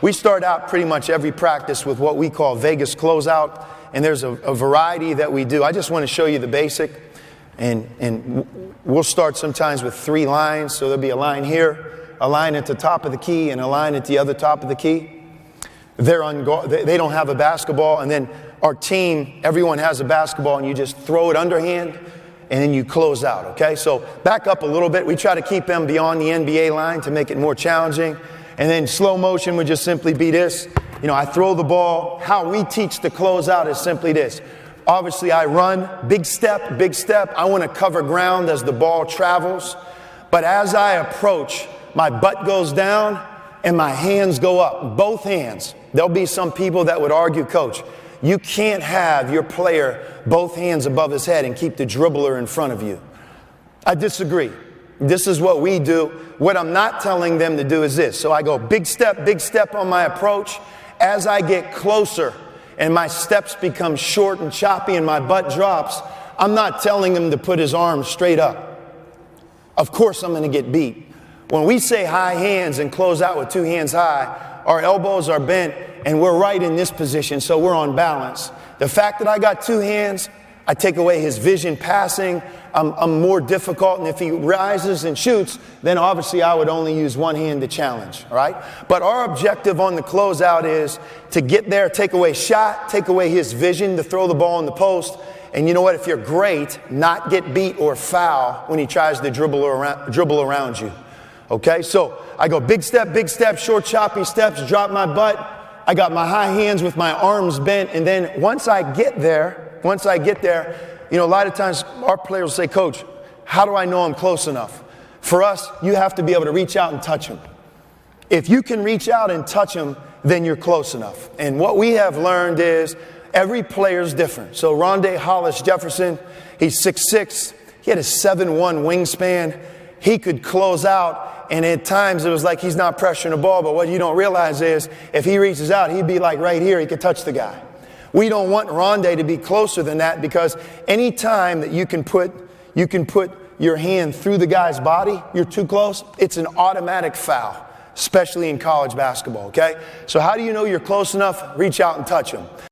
we start out pretty much every practice with what we call Vegas closeout, and there's a variety that we do. I just want to show you the basic, and we'll start sometimes with 3 lines. So there'll be a line here, a line at the top of the key, and a line at the other top of the key. They don't have a basketball, and then our team, everyone has a basketball, and you just throw it underhand, and then you close out, okay? So back up a little bit. We try to keep them beyond the NBA line to make it more challenging. And then slow motion would just simply be this. You know, I throw the ball. How we teach the closeout is simply this. Obviously, I run, big step, big step. I want to cover ground as the ball travels. But as I approach, my butt goes down and my hands go up, both hands. There'll be some people that would argue, Coach, you can't have your player both hands above his head and keep the dribbler in front of you. I disagree. This is what we do. What I'm not telling them to do is this. So I go big step on my approach. As I get closer and my steps become short and choppy and my butt drops, I'm not telling him to put his arms straight up. Of course I'm going to get beat. When we say high hands and close out with 2 hands high, our elbows are bent and we're right in this position, so we're on balance. The fact that I got 2 hands, I take away his vision passing. I'm more difficult, and if he rises and shoots, then obviously I would only use 1 hand to challenge, all right? But our objective on the closeout is to get there, take away shot, take away his vision to throw the ball in the post, and you know what? If you're great, not get beat or foul when he tries to dribble around you, okay? So I go big step, short choppy steps, drop my butt. I got my high hands with my arms bent, and then once I get there, you know, a lot of times our players will say, Coach, how do I know I'm close enough? For us, you have to be able to reach out and touch him. If you can reach out and touch him, then you're close enough. And what we have learned is every player is different. So Rondé Hollis Jefferson, he's 6'6". He had a 7'1" wingspan. He could close out, and at times it was like he's not pressuring the ball, but what you don't realize is if he reaches out, he'd be like right here, he could touch the guy. We don't want Rondé to be closer than that, because any time that you can put your hand through the guy's body, you're too close, it's an automatic foul, especially in college basketball, okay? So how do you know you're close enough? Reach out and touch him.